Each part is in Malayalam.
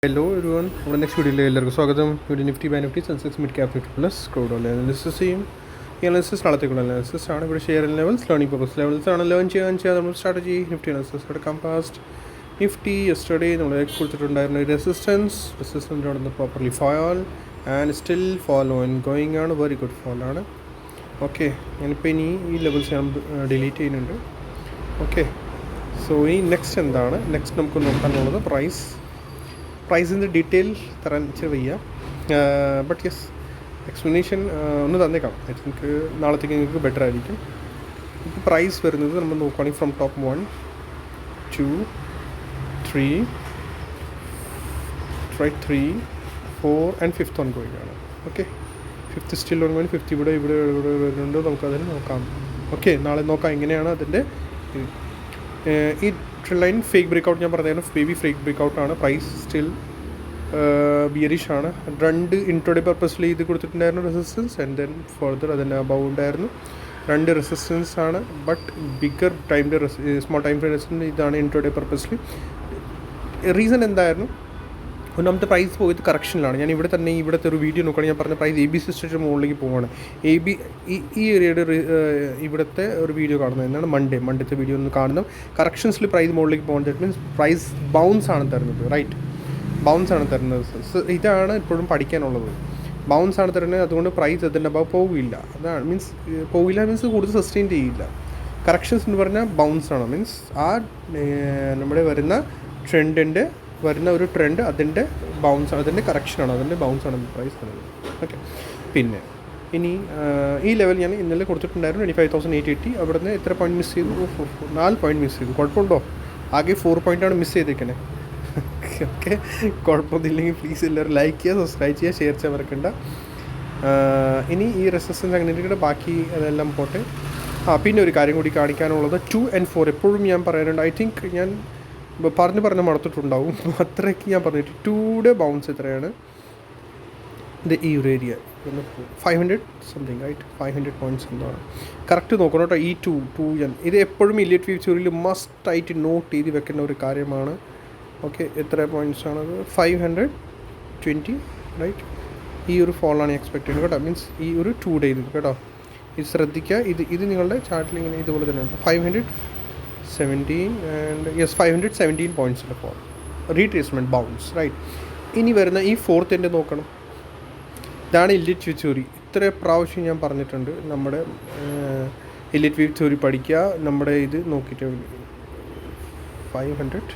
Hello everyone, നമ്മുടെ നെക്സ്റ്റ് വീഡിയോയിലേക്ക് എല്ലാവർക്കും സ്വാഗതം. ഇവിടെ Nifty by Nifty Sensex mid cap Nifty plus crude oil analysis ചെയ്യും. ഈ അനാലിസിസ് നാളത്തേക്കുള്ള അനാലിസിസ് ആണ്. ഇവിടെ share levels learning purpose levels ആണ്. ലേൺ ചെയ്യാൻ നമ്മൾ സ്ട്രാറ്റജി നിഫ്റ്റി അനാലിസിസ് എടുക്കാം. പാസ്റ്റ് നിഫ്റ്റി യെസ്റ്റർഡേ നമ്മൾ കൊടുത്തിട്ടുണ്ടായിരുന്ന റെസിസ്റ്റൻസ് അവിടെ നിന്ന് properly fall and still fall on going ആണ്. വെരി ഗുഡ് ഫോൾ ആണ്. ഓക്കെ, ഞാനിപ്പോൾ ഇനി ഈ ലെവൽസ് ഞാൻ ഡിലീറ്റ് ചെയ്യുന്നുണ്ട്. ഓക്കെ, സോ ഈ നെക്സ്റ്റ് എന്താണ്, നെക്സ്റ്റ് നമുക്ക് നോക്കാനുള്ളത് പ്രൈസിൻ്റെ ഡീറ്റെയിൽ തരാൻ ഇച്ചിരി വയ്യ. ബട്ട് യെസ്, എക്സ്പ്ലനേഷൻ ഒന്ന് തന്നേക്കാം. ഐ തിങ്ക് നാളത്തേക്ക് നിങ്ങൾക്ക് ബെറ്റർ ആയിരിക്കും. ഇപ്പോൾ പ്രൈസ് വരുന്നത് നമ്മൾ നോക്കുകയാണെങ്കിൽ from top 1 2 3 3 4 and 5th on going ആണ്. Okay, 5th still on going. 5th ഇവിടെ വരുന്നുണ്ട്. നമുക്കതിന് നോക്കാം. ഓക്കെ, നാളെ നോക്കാം എങ്ങനെയാണ് അതിൻ്റെ ഈ ട്രെൻഡ് ലൈൻ. ഫേക്ക് ബ്രേക്കൗട്ട് ഞാൻ പറഞ്ഞായിരുന്നു, ഫേക്ക് ബ്രേക്കൗട്ടാണ്. പ്രൈസ് സ്റ്റിൽ ബിയറിഷ് ആണ്. രണ്ട് ഇൻട്രോഡേ പർപ്പസിൽ ഇത് കൊടുത്തിട്ടുണ്ടായിരുന്നു റെസിസ്റ്റൻസ്, ആൻഡ് ദെൻ ഫർദർ അതിൻ്റെ അബവ് ഉണ്ടായിരുന്നു. രണ്ട് റെസിസ്റ്റൻസ് ആണ്, ബട്ട് ബിഗർ ടൈമിൻ്റെ സ്മോൾ ടൈം ഫ്രെയിം റെസിസ്റ്റൻസ് ഇതാണ് ഇൻട്രോഡേ പർപ്പസിൽ. റീസൺ എന്തായിരുന്നു? ഒന്നാമത്തെ പ്രൈസ് പോയത് കറക്ഷനിലാണ്. ഞാൻ ഇവിടുത്തെ ഒരു വീഡിയോ നോക്കുകയാണെങ്കിൽ ഞാൻ പറഞ്ഞ പ്രൈസ് ABC സ്ട്രക്ചർ മുകളിലേക്ക് പോവുകയാണ്. ഈ ഏരിയയുടെ ഇവിടുത്തെ ഒരു വീഡിയോ കാണുന്നത് എന്താണ്, മൺഡേത്തെ വീഡിയോ ഒന്ന് കാണുന്നു. കറക്ഷൻസിൽ പ്രൈസ് മുകളിലേക്ക് പോകുന്നത് മീൻസ് പ്രൈസ് ബൗൺസ് ആണ് തരുന്നത്. റൈറ്റ്, ബൗൺസ് ആണ് തരുന്നത്. ഇതാണ് ഇപ്പോഴും പഠിക്കാനുള്ളത്. ബൗൺസ് ആണ് തരുന്നത്, അതുകൊണ്ട് പ്രൈസ് അതിൻ്റെ അബവ് പോവില്ല. അതാണ് മീൻസ് കൂടുതൽ സസ്റ്റെയിൻ ചെയ്യില്ല. കറക്ഷൻസ് എന്ന് പറഞ്ഞാൽ ബൗൺസ് ആണ്. മീൻസ് ആ നമ്മുടെ വരുന്ന ട്രെൻഡിൻ്റെ വരുന്ന ഒരു ട്രെൻഡ് അതിൻ്റെ ബൗൺസ്, അതിൻ്റെ കറക്ഷനാണ്, അതിൻ്റെ ബൗൺസാണ് പ്രൈസ് തരുന്നത്. ഓക്കെ, പിന്നെ ഇനി ഈ ലെവൽ ഞാൻ ഇന്നലെ കൊടുത്തിട്ടുണ്ടായിരുന്നു 25,880. അവിടെ നിന്ന് എത്ര പോയിൻറ്റ് മിസ് ചെയ്തു? 4 പോയിൻറ്റ് മിസ് ചെയ്തു. കുഴപ്പമുണ്ടോ? ആകെ 4 പോയിൻ്റാണ് മിസ് ചെയ്തേക്കണേ. ഓക്കെ, കുഴപ്പമൊന്നുമില്ലെങ്കിൽ പ്ലീസ് എല്ലാവരും ലൈക്ക് ചെയ്യുക, സബ്സ്ക്രൈബ് ചെയ്യുക, ഷെയർ ചെയ്യാൻ മറക്കണ്ട. ഇനി ഈ റെസിസ്റ്റൻസ് അങ്ങനെ ബാക്കി അതെല്ലാം പോട്ടെ. പിന്നെ ഒരു കാര്യം കൂടി കാണിക്കാനുള്ളത് 2 and 4 എപ്പോഴും ഞാൻ പറയാറുണ്ട്. ഐ തിങ്ക് ഞാൻ പറഞ്ഞ് മടുത്തിട്ടുണ്ടാവും, അത്രയ്ക്ക് ഞാൻ പറഞ്ഞിട്ട്. 2യുടെ ബൗൺസ് എത്രയാണ്? ഇത് ഈ ഒരു ഏരിയ 500 സംതിങ്, റൈറ്റ്, 500 പോയിൻറ്റ്സ് എന്താണ് കറക്റ്റ് നോക്കണം കേട്ടോ. ഈ 2 ഇത് എപ്പോഴും ഇലിയറ്റ് ഫ്യൂച്ചറിൽ മസ്റ്റായിട്ട് നോട്ട് ചെയ്ത് വെക്കേണ്ട ഒരു കാര്യമാണ്. ഓക്കെ, എത്ര പോയിൻറ്റ്സ് ആണത്? 520, റൈറ്റ്. ഈ ഒരു ഫോളാണ് എക്സ്പെക്ട് ചെയ്യുന്നത് കേട്ടോ. മീൻസ് ഈ ഒരു 2 ഡേ ഇത് കേട്ടോ, ഇത് ശ്രദ്ധിക്കുക. ഇത് നിങ്ങളുടെ ചാർട്ടിൽ ഇങ്ങനെ ഇതുപോലെ തന്നെ ഉണ്ട്. 517 ആൻഡ് യെസ് 517 പോയിൻറ്റ്സിൻ്റെ ഫോൾ, റീട്രേസ്മെൻറ്റ് ബൗൺസ്, റൈറ്റ്. ഇനി വരുന്ന ഈ 4th നോക്കണം. ഇതാണ് ഇലിയറ്റ് ഫ്യൂച്ചറി. ഇത്ര പ്രാവശ്യം ഞാൻ പറഞ്ഞിട്ടുണ്ട്, നമ്മുടെ ഇലിയറ്റ് ഫ്യൂച്ചറി പഠിക്കുക. നമ്മുടെ ഇത് നോക്കിയിട്ട് 500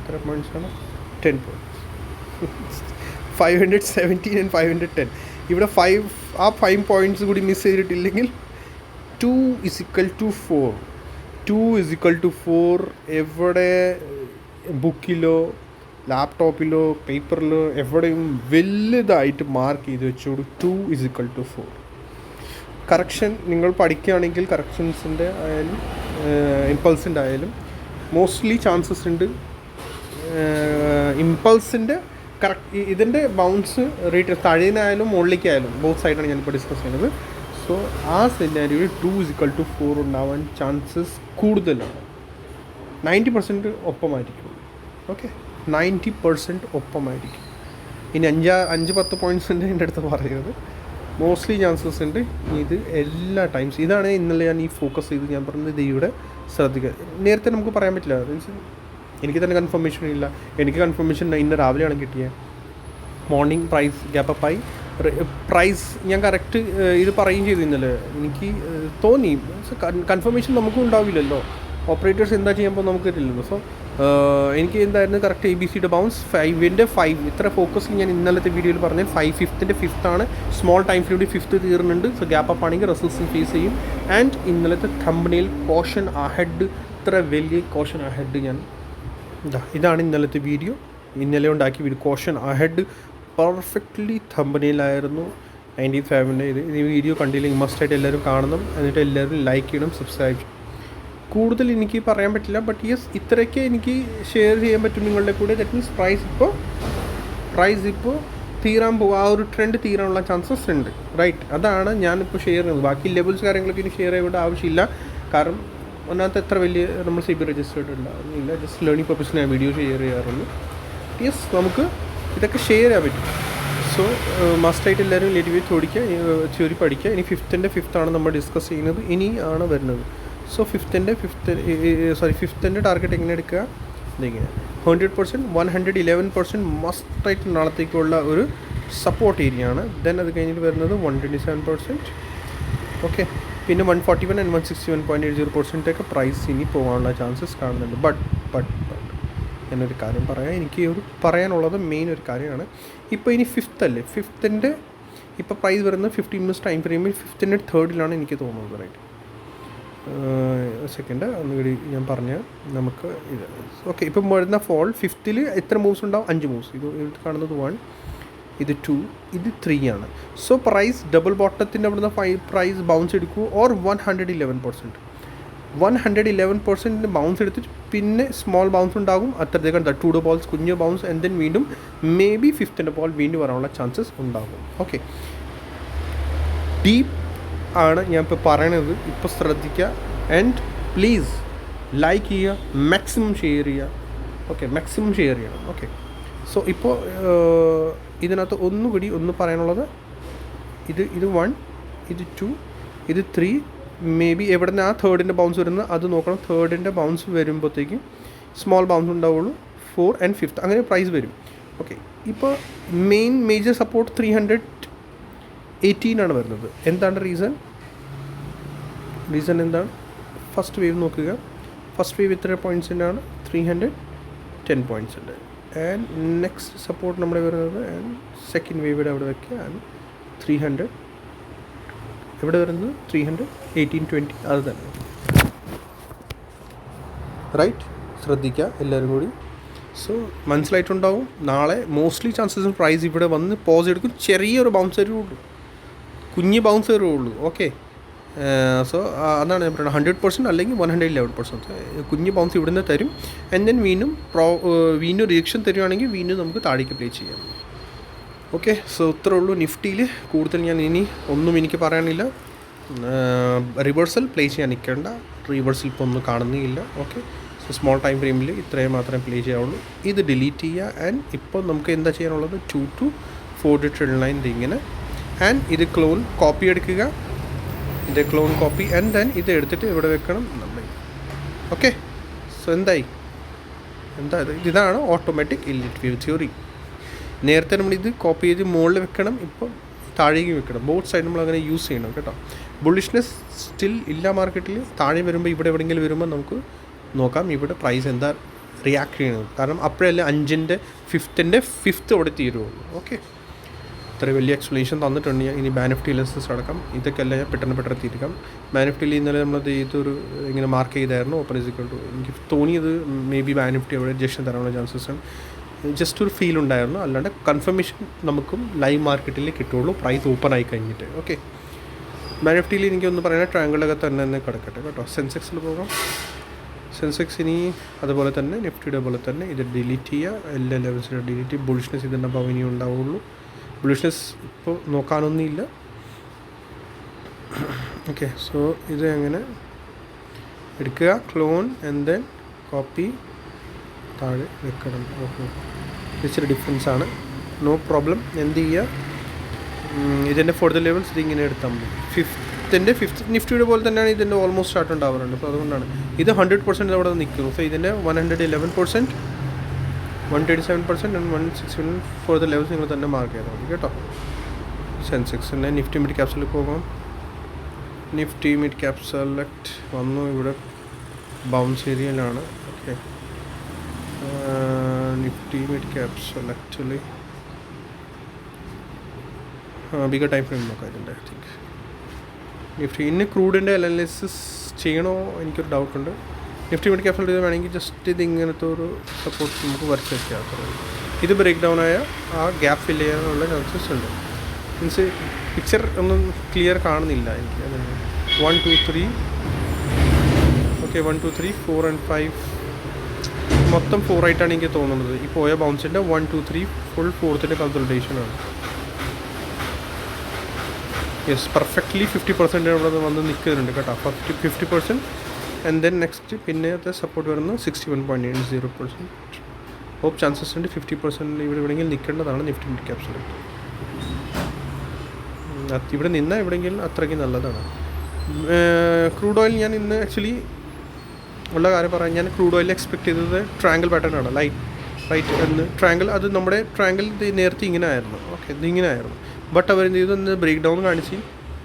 എത്ര പോയിൻറ്റ്സാണ്? 10 പോയിൻറ്റ്സ്. 517 ആൻഡ് 510. ഇവിടെ 5 പോയിൻറ്റ്സ് കൂടി മിസ് ചെയ്തിട്ടില്ലെങ്കിൽ 2 = 4. 2 = 4 എവിടെ ബുക്കിലോ ലാപ്ടോപ്പിലോ പേപ്പറിലോ എവിടെയും വലുതായിട്ട് മാർക്ക് ചെയ്ത് വെച്ചോളൂ. 2 = 4. കറക്ഷൻ നിങ്ങൾ പഠിക്കുകയാണെങ്കിൽ കറക്ഷൻസിൻ്റെ ആയാലും ഇമ്പൾസിൻ്റെ ആയാലും മോസ്റ്റ്ലി ചാൻസസ് ഉണ്ട്. ഇമ്പൾസിൻ്റെ ഇതിൻ്റെ ബൗൺസ് റേറ്റ് താഴേനായാലും മുകളിലേക്കായാലും ബോത്ത് സൈഡാണ് ഞാനിപ്പോൾ ഡിസ്കസ് ചെയ്യുന്നത്. സോ ആ സിനാരിയോയിൽ 2 = 4 ഉണ്ടാവാൻ ചാൻസസ് കൂടുതലാണ്. 90% ഒപ്പമായിരിക്കും. ഓക്കെ, 90% ഒപ്പമായിരിക്കും. ഇനി 5-10 പോയിൻറ്റ്സിൻ്റെ എൻ്റെ അടുത്ത് പറയുന്നത് മോസ്റ്റ്ലി ചാൻസസ് ഉണ്ട്. ഇത് എല്ലാ ടൈംസ് ഇതാണ് ഇന്നലെ ഞാൻ ഈ ഫോക്കസ് ചെയ്ത് ഞാൻ പറഞ്ഞത്. ഇത് ഇവിടെ ശ്രദ്ധിക്കുക. നേരത്തെ നമുക്ക് പറയാൻ പറ്റില്ല, മീൻസ് എനിക്ക് തന്നെ കൺഫർമേഷൻ ഇല്ല. എനിക്ക് കൺഫർമേഷൻ ഇന്ന് രാവിലെയാണ് കിട്ടിയത്. മോർണിംഗ് പ്രൈസ് ഗ്യാപ്പ് അപ്പായി. പ്രൈസ് ഞാൻ കറക്റ്റ് ഇത് പറയുകയും ചെയ്തു ഇന്നലെ. എനിക്ക് തോന്നി കൺഫർമേഷൻ നമുക്കും ഉണ്ടാവില്ലല്ലോ, ഓപ്പറേറ്റേഴ്സ് എന്താ ചെയ്യുമ്പോൾ നമുക്ക് തരില്ലല്ലോ. സോ എനിക്ക് എന്തായിരുന്നു കറക്റ്റ് ABCയുടെ ബൗൺസ് 5ൻ്റെ 5 ഇത്ര ഫോക്കസ് ഞാൻ ഇന്നലത്തെ വീഡിയോയിൽ പറഞ്ഞാൽ 5th 5th ആണ്. സ്മോൾ ടൈം ഫ്രീ 5th തീർന്നുണ്ട്. സോ ഗ്യാപ്പ് അപ്പ് ആണെങ്കിൽ റെസിസ്റ്റൻസ് ഫേസ് ചെയ്യും. ആൻഡ് ഇന്നലത്തെ തമ്പനയിൽ കോഷൻ അഹെഡ്, ഇത്ര വലിയ കോഷൻ അഹെഡ് ഞാൻ ഇതാണ് ഇന്നലത്തെ വീഡിയോ, ഇന്നലെ ഉണ്ടാക്കിയ വീഡിയോ. കോഷൻ അഹെഡ് പെർഫെക്റ്റ്ലി തമ്പനയിലായിരുന്നു. 95ൻ്റെ ഈ വീഡിയോ കണ്ടില്ലെങ്കിൽ മസ്റ്റായിട്ട് എല്ലാവരും കാണണം. എന്നിട്ട് എല്ലാവരും ലൈക്ക് ചെയ്യണം, സബ്സ്ക്രൈബ് ചെയ്യണം. കൂടുതൽ എനിക്ക് പറയാൻ പറ്റില്ല, ബട്ട് യെസ് ഇത്രയൊക്കെ എനിക്ക് ഷെയർ ചെയ്യാൻ പറ്റും നിങ്ങളുടെ കൂടെ. ദാറ്റ് മീൻസ് പ്രൈസ് ഇപ്പോൾ തീരാൻ പോകും, ആ ഒരു ട്രെൻഡ് തീരാനുള്ള ചാൻസസ് ഉണ്ട്, റൈറ്റ്. അതാണ് ഞാനിപ്പോൾ ഷെയർ ചെയ്യുന്നത്. ബാക്കി ലെവൽസ് കാര്യങ്ങളൊക്കെ ഇനി ഷെയർ ചെയ്യേണ്ട ആവശ്യമില്ല. കാരണം ഒന്നാമത്തെ എത്ര വലിയ നമ്മൾ സി ബി രജിസ്റ്റേർഡ് ഉണ്ടാകുന്നില്ല, ജസ്റ്റ് ലേണിംഗ് പർപ്പസിന് ഞാൻ വീഡിയോ ഷെയർ ചെയ്യാറുള്ളൂ. യെസ്, നമുക്ക് ഇതൊക്കെ ഷെയർ ചെയ്യാൻ പറ്റും. സോ മസ്റ്റായിട്ട് എല്ലാവരും ലിറ്ററേച്ചർ ചോദിക്കുക, തിയറി പഠിക്കുക. ഇനി ഫിഫ്ത്താണ് നമ്മൾ ഡിസ്കസ് ചെയ്യുന്നത്, ഇനി ആണ് വരുന്നത്. സോ ഫിഫ്ത്തിൻ്റെ ടാർഗറ്റ് എങ്ങനെ എടുക്കുക, ഇതിങ്ങനെ 100%, 111% മസ്റ്റായിട്ട് നാളത്തേക്കുള്ള ഒരു സപ്പോർട്ട് ഏരിയ ആണ്. ദെൻ അത് കഴിഞ്ഞിട്ട് വരുന്നത് 127%. ഓക്കെ, പിന്നെ 141 ആൻഡ് 161.80% ഒക്കെ പ്രൈസ് ഇനി പോകാനുള്ള ചാൻസസ് കാണുന്നുണ്ട്. ബട്ട് എന്നൊരു കാര്യം പറയാം, എനിക്ക് ഒരു പറയാനുള്ളത് മെയിൻ ഒരു കാര്യമാണ്. ഇപ്പോൾ ഇനി ഫിഫ്ത്തിൻ്റെ ഇപ്പോൾ പ്രൈസ് വരുന്നത് 15 മിനിറ്റ്സ് ടൈം ഫ്രെയിമിൽ 5th and 3rd എനിക്ക് തോന്നുന്നത്. റൈറ്റ്, സെക്കൻഡ് ഒന്നുകൂടി ഞാൻ പറഞ്ഞ നമുക്ക് ഇത് ഓക്കെ. ഇപ്പം വരുന്ന ഫോൾ 5th എത്ര മൂവ്സ് ഉണ്ടാവും? 5 മൂവ്സ്. ഇത് കാണുന്നത് 1, ഇത് 2, ഇത് 3 ആണ്. സോ പ്രൈസ് ഡബിൾ ബോട്ടത്തിൻ്റെ അവിടുന്ന് പ്രൈസ് ബൗൺസ് എടുക്കൂ, ഓർ 111% ബൗൺസ് എടുത്തിട്ട് പിന്നെ സ്മോൾ ബൗൺസ് ഉണ്ടാകും. അത്രത്തേക്ക് 2 ബോൾസ് കുഞ്ഞ് ബൗൺസ്, ആൻഡ് ദെൻ വീണ്ടും മേ ബി 5th ബോൾ വീണ്ടും വരാനുള്ള ചാൻസസ് ഉണ്ടാകും. ഓക്കെ, ഡീപ്പ് ആണ് ഞാൻ ഇപ്പോൾ പറയണത്, ഇപ്പോൾ ശ്രദ്ധിക്കുക. ആൻഡ് പ്ലീസ് ലൈക്ക് ചെയ്യുക, മാക്സിമം ഷെയർ ചെയ്യുക. ഓക്കെ, മാക്സിമം ഷെയർ ചെയ്യണം. ഓക്കെ, സോ ഇപ്പോൾ ഇതിനകത്ത് ഒന്നുകൂടി പറയാനുള്ളത്, ഇത് 1, ഇത് 2, ഇത് 3, മേ ബി എവിടെ നിന്ന് ആ 3rd ബൗൺസ് വരുന്നത് അത് നോക്കണം. 3rd ബൗൺസ് വരുമ്പോഴത്തേക്കും സ്മോൾ ബൗൺസ് ഉണ്ടാവുള്ളൂ. 4 and 5th അങ്ങനെ പ്രൈസ് വരും. ഓക്കെ, ഇപ്പോൾ മേജർ സപ്പോർട്ട് 318 ആണ് വരുന്നത്. എന്താണ് റീസൺ എന്താണ്? ഫസ്റ്റ് വേവ് നോക്കുക. ഫസ്റ്റ് വേവ് എത്ര പോയിൻറ്റ്സിൻ്റെ ആണ്? 310 പോയിൻറ്റ്സിൻ്റെ. ആൻഡ് നെക്സ്റ്റ് സപ്പോർട്ട് നമ്മുടെ വരുന്നത്, ആൻഡ് സെക്കൻഡ് വേവിടെ അവിടെ വയ്ക്കുക. ആൻഡ് 300 എവിടെ വരുന്നത്? 300, 18, 20 അത് തന്നെ. റൈറ്റ്, ശ്രദ്ധിക്കുക എല്ലാവരും കൂടി. സോ മനസ്സിലായിട്ടുണ്ടാവും. നാളെ മോസ്റ്റ്ലി ചാൻസസ് പ്രൈസ് ഇവിടെ വന്ന് പോസ് എടുക്കും. ചെറിയൊരു ബൗൺസ് വരുള്ളൂ, കുഞ്ഞ് ബൗൺസ് വരുള്ളൂ. ഓക്കെ, സോ അതാണ് ഞാൻ പറയുന്നത്. 100% അല്ലെങ്കിൽ 111% കുഞ്ഞ് ബൗൺസ് ഇവിടുന്ന് തരും. ആൻഡ് ദെൻ വീണ്ടും റിജക്ഷൻ തരുവാണെങ്കിൽ വീണ്ടും നമുക്ക് താഴേക്ക് പ്ലേ ചെയ്യാം. ഓക്കെ, സോ ഇത്രേ ഉള്ളൂ നിഫ്റ്റിയിൽ. കൂടുതൽ ഞാൻ ഇനി ഒന്നും എനിക്ക് പറയാനില്ല. റിവേഴ്സൽ പ്ലേ ചെയ്യാൻ നിൽക്കേണ്ട, റിവേഴ്സൽ ഇപ്പോൾ ഒന്നും കാണുന്നില്ല. ഓക്കെ, സോ സ്മോൾ ടൈം ഫ്രെയിമിൽ ഇത്രയും മാത്രമേ പ്ലേ ചെയ്യാവുള്ളൂ. ഇത് ഡിലീറ്റ് ചെയ്യുക. ആൻഡ് ഇപ്പോൾ നമുക്ക് എന്താ ചെയ്യാനുള്ളത്? 2 to 4 ട്രെൻഡ് ലൈൻ ഇങ്ങനെ. ആൻഡ് ഇത് ക്ലോൺ കോപ്പി എടുക്കുക, ഇത് ക്ലോൺ കോപ്പി, ആൻഡ് ദെൻ ഇത് എടുത്തിട്ട് ഇവിടെ വെക്കണം നമ്മൾ. ഓക്കെ, സോ ഇതാണ് ഓട്ടോമാറ്റിക് ഇല്ലിറ്ററേറ്റ് തിയറി. നേരത്തെ നമ്മളിത് കോപ്പി ചെയ്ത് മുകളിൽ വെക്കണം, ഇപ്പോൾ താഴേക്ക് വെക്കണം. ബോത്ത് സൈഡ് നമ്മൾ അങ്ങനെ യൂസ് ചെയ്യണം കേട്ടോ. ബുള്ളിഷ്നെസ് സ്റ്റിൽ ഇല്ല മാർക്കറ്റിൽ. താഴെ വരുമ്പോൾ ഇവിടെ എവിടെയെങ്കിലും വരുമ്പോൾ നമുക്ക് നോക്കാം ഇവിടെ പ്രൈസ് എന്താ റിയാക്ട് ചെയ്യണത്. കാരണം അപ്പോഴല്ലേ 5th 5th അവിടെ തീരുള്ളൂ. ഓക്കെ, ഇത്ര വലിയ എക്സ്പ്ലനേഷൻ തന്നിട്ടുണ്ട് ഞാൻ. ഇനി ബാനിഫ്റ്റി ലെസസ് അടക്കം ഇതൊക്കെ എല്ലാം ഞാൻ പെട്ടെന്ന് തീർക്കാം. ബാനിഫ്റ്റിയിൽ ഇന്നലെ നമ്മളത് ഇതൊരു ഇങ്ങനെ മാർക്ക് ചെയ്തായിരുന്നു. ഓപ്പൺ ഇസിക്വൽ ടു, എനിക്ക് തോന്നിയത് മേ ബി ബാനിഫ്റ്റി അവിടെ ജസ്റ്റ് തരാനുള്ള ചാൻസസ് ആണ്. ജസ്റ്റ് ഒരു ഫീൽ ഉണ്ടായിരുന്നു, അല്ലാണ്ട് കൺഫർമേഷൻ നമുക്കും ലൈവ് മാർക്കറ്റിൽ കിട്ടുള്ളൂ പ്രൈസ് ഓപ്പൺ ആയി കഴിഞ്ഞിട്ട്. ഓക്കെ, ബാനിഫ്റ്റിയിൽ എനിക്കൊന്ന് പറയുന്നത് ട്രയാങ്കിളൊക്കെ തന്നെ കിടക്കട്ടെ കേട്ടോ. സെൻസെക്സിൽ പോകാം. സെൻസെക്സ് ഇനി അതുപോലെ തന്നെ നിഫ്റ്റിയുടെ പോലെ തന്നെ ഇത് ഡിലീറ്റ് ചെയ്യുക, എല്ലാ ലെവൽസിലും ഡിലീറ്റ് ചെയ്യുക. ബുള്ളിഷ്നെസ് ഇതിൻ്റെ ഭാവം ഇനി ഉണ്ടാവുള്ളൂ. ബുള്ളിഷ്നെസ് ഇപ്പോൾ നോക്കാനൊന്നുമില്ല. ഓക്കെ, സോ ഇത് അങ്ങനെ എടുക്കുക, ക്ലോൺ ആൻഡ് ദെൻ കോപ്പി താഴെ വെക്കണം. ഓക്കെ, ഇച്ചിരി ഡിഫറൻസ് ആണ്, നോ പ്രോബ്ലം. എന്ത് ചെയ്യുക, ഇതിൻ്റെ ഫോർത്ത് ലെവൽസ് ഇതിങ്ങനെ എടുത്താൽ മതി. 5th നിഫ്റ്റിയുടെ പോലെ തന്നെയാണ് ഇതിൻ്റെ ഓൾമോസ്റ്റ് സ്റ്റാർട്ട് ഉണ്ടാവാറുണ്ട്. അപ്പോൾ അതുകൊണ്ടാണ് ഇത് 100% അവിടെ നിൽക്കുന്നു. സോ ഇതിൻ്റെ 111%, 127% ആൻഡ് 161 ഫോർത്ത് ലെവൽസ് നിങ്ങൾ തന്നെ മാർക്ക് ചെയ്താൽ മതി കേട്ടോ. സെൻസെക്സിൻ്റെ നിഫ്റ്റി മിഡ് ക്യാപ്സിൽ പോകാം. നിഫ്റ്റി മിഡ് ക്യാപ് സെലക്ട് വന്നു, ഇവിടെ ബൗൺസ് ഏരിയയിലാണ്. ഓക്കെ, നിഫ്റ്റി മിഡ് ക്യാപ് സെലക്റ്റിൽ ബിഗർ ടൈം ഫ്രെയിം നോക്കാം ഇതിൻ്റെ. ഐ തിങ്ക് നിഫ്റ്റി ഇന്ന് ക്രൂഡിൻ്റെ അനാലിസിസ് ചെയ്യണോ എനിക്കൊരു ഡൗട്ടുണ്ട്. നിഫ്റ്റി മിഡ് ക്യാപ്സിൽ ഇത് വേണമെങ്കിൽ ജസ്റ്റ് ഇത് ഇങ്ങനത്തെ ഒരു സപ്പോർട്ട് നമുക്ക് വരച്ച് വയ്ക്കാം. ഇത് ബ്രേക്ക് ഡൗൺ ആയ ആ ഗ്യാപ്പ് ഫില്ല് ചെയ്യാനുള്ള ചാൻസസ് ഉണ്ട്. മീൻസ് പിക്ചർ ഒന്നും ക്ലിയർ കാണുന്നില്ല എനിക്ക്. 1, 2, 3 ഓക്കെ, 1, 2, 3, 4 and 5 മൊത്തം 4 ആയിട്ടാണ് എനിക്ക് തോന്നുന്നത്. ഈ പോയ ബൗൺസിൻ്റെ 1, 2, 3 ഫുൾ 4th കൺസൾട്ടേഷനാണ്. യെസ്, പെർഫെക്റ്റ്ലി 50% ഇവിടെ വന്ന് നിൽക്കുന്നുണ്ട് കേട്ടോ. 50% ആൻഡ് ദെൻ നെക്സ്റ്റ് പിന്നത്തെ സപ്പോർട്ട് വരുന്നത് 61.80%. ഹോപ്പ് ചാൻസസ് ഉണ്ട് 50% ഇവിടെ എവിടെയെങ്കിലും നിൽക്കേണ്ടതാണ് നിഫ്റ്റി മിഡ് ക്യാപ് സെലക്ട്. ഇവിടെ നിന്നാൽ എവിടെയെങ്കിലും അത്രയ്ക്ക് നല്ലതാണ്. ക്രൂഡ് ഓയിൽ ഞാൻ ഇന്ന് ആക്ച്വലി ഉള്ള കാര്യം പറയാം, ഞാൻ ക്രൂഡ് ഓയിൽ എക്സ്പെക്ട് ചെയ്തത് ട്രയാങ്കിൾ പാറ്റേൺ ആണ്, റൈറ്റ് എന്ന് ട്രയാങ്കിൾ. അത് നമ്മുടെ ട്രയാങ്കിൾ നേരത്തെ ഇങ്ങനെ ആയിരുന്നു, ഓക്കെ ഇത് ഇങ്ങനെ ആയിരുന്നു. ബട്ട് അവർ എന്ത് ചെയ്തു, ഇന്ന് ബ്രേക്ക് ഡൗൺ കാണിച്ച്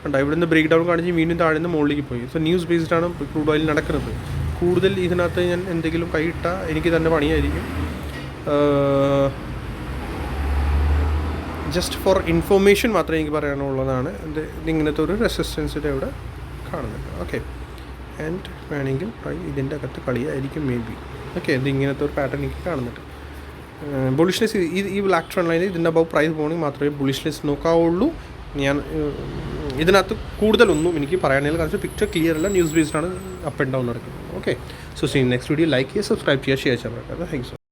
കണ്ടോ, ഇവിടെ നിന്ന് ബ്രേക്ക് ഡൗൺ കാണിച്ച് വീണ്ടും താഴെ നിന്ന് മുകളിലേക്ക് പോയി. സോ ന്യൂസ് ബേസ്ഡ് ആണ് ക്രൂഡ് ഓയിൽ നടക്കുന്നത്. കൂടുതൽ ഇതിനകത്ത് ഞാൻ എന്തെങ്കിലും കൈയിട്ടാൽ എനിക്ക് തന്നെ പണിയായിരിക്കും. ജസ്റ്റ് ഫോർ ഇൻഫോർമേഷൻ മാത്രമേ എനിക്ക് പറയാനുള്ളതാണ്. ഇങ്ങനത്തെ ഒരു റെസിസ്റ്റൻസിൻ്റെ ഇവിടെ കാണുന്നുണ്ട്. ഓക്കെ, ആൻഡ് വേണമെങ്കിൽ ഇതിൻ്റെ അകത്ത് കളിയായിരിക്കും മേ ബി. ഓക്കെ, ഇങ്ങനത്തെ ഒരു പാറ്റേൺ എനിക്ക് കാണുന്നുണ്ട്. ബുളിഷ്നെസ് ഈ ബ്ലാക്ക് ട്രെൻഡ് ലൈനിൽ ഇതിൻ്റെ അബവ് പ്രൈസ് പോകണമെങ്കിൽ മാത്രമേ ബുളിഷ്നെസ് നോക്കാവുള്ളൂ. ഞാൻ ഇതിനകത്ത് കൂടുതലൊന്നും എനിക്ക് പറയാനില്ല, കാരണം പിക്ചർ ക്ലിയർ അല്ല, ന്യൂസ് ബേസ്ഡ് ആണ്, അപ്പ് ആൻഡ് ഡൗൺ നടക്കുന്നത്. Okay, so see next video. Like ചെയ്യുക, സബ്സ്ക്രൈബ് ചെയ്യുക, ഷെയർ ചെയ്യാൻ പറ്റാതെ. താങ്ക്സ്.